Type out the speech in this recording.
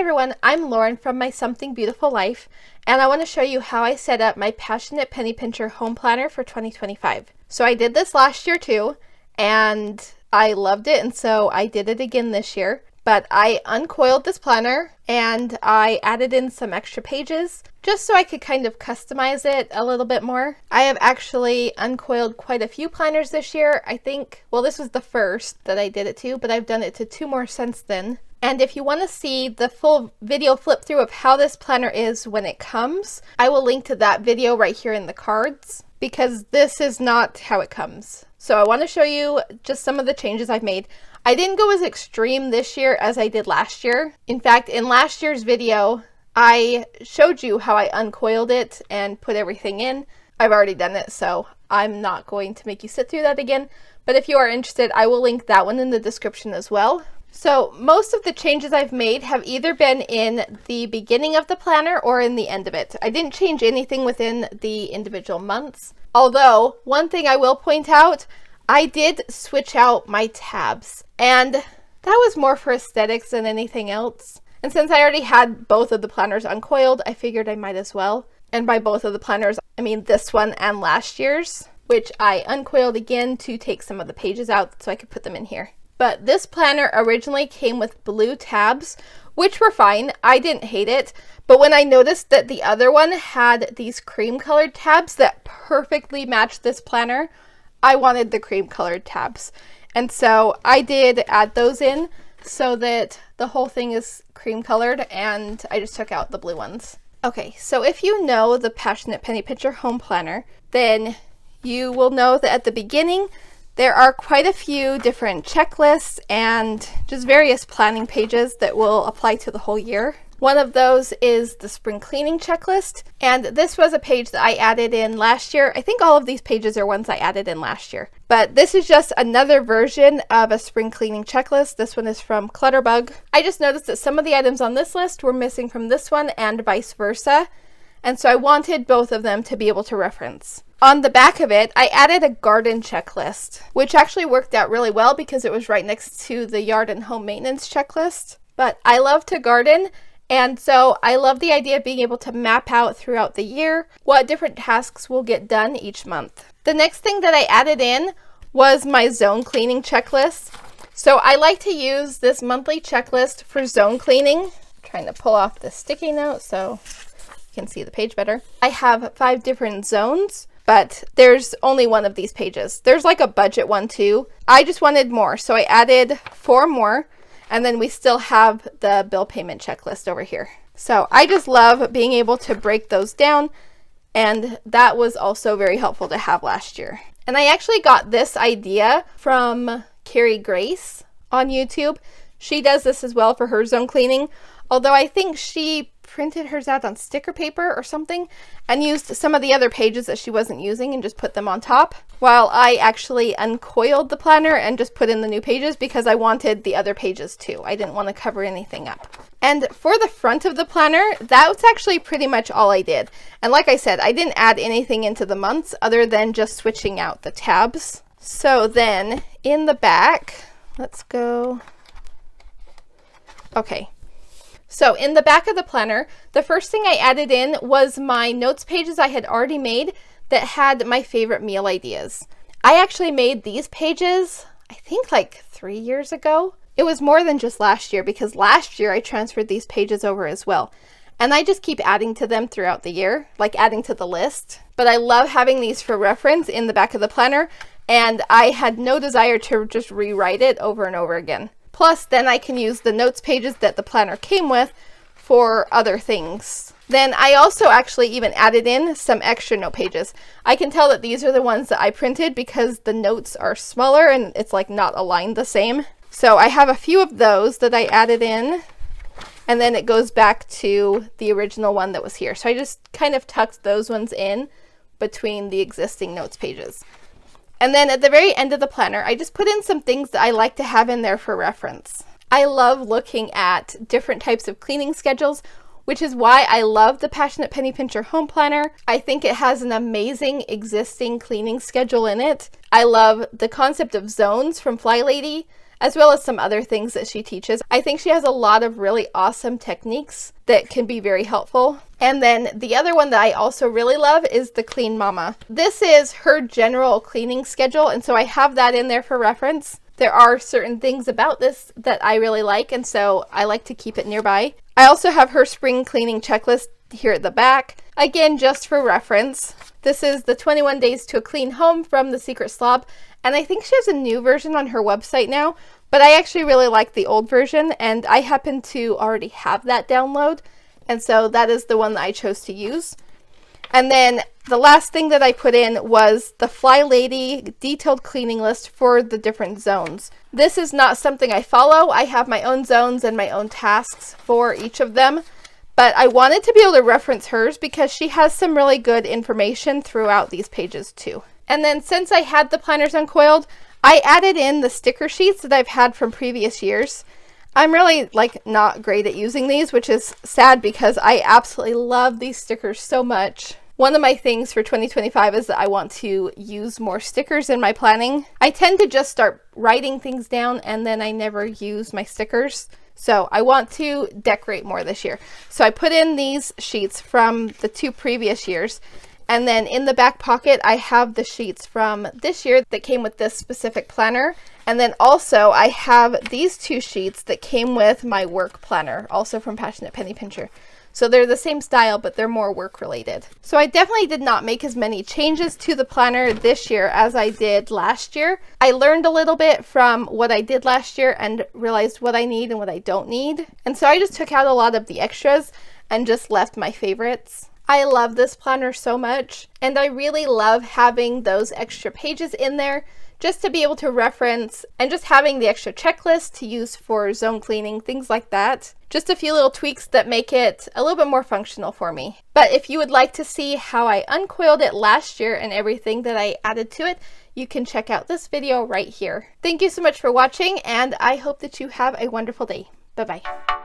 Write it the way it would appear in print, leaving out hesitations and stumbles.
everyone, I'm Lauren from My Something Beautiful Life, and I want to show you how I set up my Passionate Penny Pincher home planner for 2025. So I did this last year too, and I loved it, and so I did it again this year. But I uncoiled this planner and I added in some extra pages just so I could kind of customize it a little bit more. I have actually uncoiled quite a few planners this year. I think, well, this was the first that I did it to, but I've done it to 2 more since then. And if you want to see the full video flip through of how this planner is when it comes, I will link to that video right here in the cards, because this is not how it comes. So I want to show you just some of the changes I've made. I didn't go as extreme this year as I did last year. In fact, in last year's video, I showed you how I uncoiled it and put everything in. I've already done it, so I'm not going to make you sit through that again. But if you are interested, I will link that one in the description as well. So most of the changes I've made have either been in the beginning of the planner or in the end of it. I didn't change anything within the individual months. Although, one thing I will point out, I did switch out my tabs, and that was more for aesthetics than anything else. And since I already had both of the planners uncoiled, I figured I might as well. And by both of the planners, I mean this one and last year's, which I uncoiled again to take some of the pages out so I could put them in here. But this planner originally came with blue tabs, which were fine. I didn't hate it. But when I noticed that the other one had these cream colored tabs that perfectly matched this planner, I wanted the cream colored tabs. And so I did add those in so that the whole thing is cream colored, and I just took out the blue ones. Okay, so if you know the Passionate Penny Pincher home planner, then you will know that at the beginning there are quite a few different checklists and just various planning pages that will apply to the whole year. One of those is the spring cleaning checklist, and this was a page that I added in last year. I think all of these pages are ones I added in last year, but this is just another version of a spring cleaning checklist. This one is from Clutterbug. I just noticed that some of the items on this list were missing from this one and vice versa, and so I wanted both of them to be able to reference. On the back of it, I added a garden checklist, which actually worked out really well because it was right next to the yard and home maintenance checklist. But I love to garden, and so I love the idea of being able to map out throughout the year what different tasks will get done each month. The next thing that I added in was my zone cleaning checklist. So I like to use this monthly checklist for zone cleaning. I'm trying to pull off the sticky note so you can see the page better. I have 5 different zones, but there's only one of these pages. There's like a budget one too. I just wanted more, so I added 4 more. And then we still have the bill payment checklist over here. So I just love being able to break those down, and that was also very helpful to have last year. And I actually got this idea from Carrie Grace on YouTube. She does this as well for her zone cleaning, although I think she printed hers out on sticker paper or something and used some of the other pages that she wasn't using and just put them on top, while I actually uncoiled the planner and just put in the new pages because I wanted the other pages too. I didn't want to cover anything up. And for the front of the planner, that was actually pretty much all I did. And like I said, I didn't add anything into the months other than just switching out the tabs. So then in the back, let's go. Okay. So in the back of the planner, the first thing I added in was my notes pages I had already made that had my favorite meal ideas. I actually made these pages, I think like 3 years ago. It was more than just last year because last year I transferred these pages over as well. And I just keep adding to them throughout the year, like adding to the list. But I love having these for reference in the back of the planner, and I had no desire to just rewrite it over and over again. Plus, then I can use the notes pages that the planner came with for other things. Then I also actually even added in some extra note pages. I can tell that these are the ones that I printed because the notes are smaller and it's like not aligned the same. So I have a few of those that I added in, and then it goes back to the original one that was here. So I just kind of tucked those ones in between the existing notes pages. And then at the very end of the planner, I just put in some things that I like to have in there for reference. I love looking at different types of cleaning schedules, which is why I love the Passionate Penny Pincher home planner. I think it has an amazing existing cleaning schedule in it. I love the concept of zones from Fly Lady. as well as some other things that she teaches. I think she has a lot of really awesome techniques that can be very helpful. And then the other one that I also really love is the Clean Mama. This is her general cleaning schedule, and so I have that in there for reference. There are certain things about this that I really like, and so I like to keep it nearby. I also have her spring cleaning checklist here at the back, again just for reference. This is the 21 Days to a Clean Home from The Secret Slob, and I think she has a new version on her website now, but I actually really like the old version, and I happen to already have that download, and so that is the one that I chose to use. And then the last thing that I put in was the Fly Lady detailed cleaning list for the different zones. This is not something I follow. I have my own zones and my own tasks for each of them, but I wanted to be able to reference hers because she has some really good information throughout these pages too. And then since I had the planners uncoiled, I added in the sticker sheets that I've had from previous years. I'm really not great at using these, which is sad because I absolutely love these stickers so much. One of my things for 2025 is that I want to use more stickers in my planning. I tend to just start writing things down and then I never use my stickers. So I want to decorate more this year. So I put in these sheets from the 2 previous years. And then in the back pocket, I have the sheets from this year that came with this specific planner. And then also I have these 2 sheets that came with my work planner, also from Passionate Penny Pincher. So they're the same style, but they're more work related. So I definitely did not make as many changes to the planner this year as I did last year. I learned a little bit from what I did last year and realized what I need and what I don't need. And so I just took out a lot of the extras and just left my favorites. I love this planner so much, and I really love having those extra pages in there just to be able to reference, and just having the extra checklist to use for zone cleaning, things like that. Just a few little tweaks that make it a little bit more functional for me. But if you would like to see how I uncoiled it last year and everything that I added to it, you can check out this video right here. Thank you so much for watching, and I hope that you have a wonderful day. Bye-bye.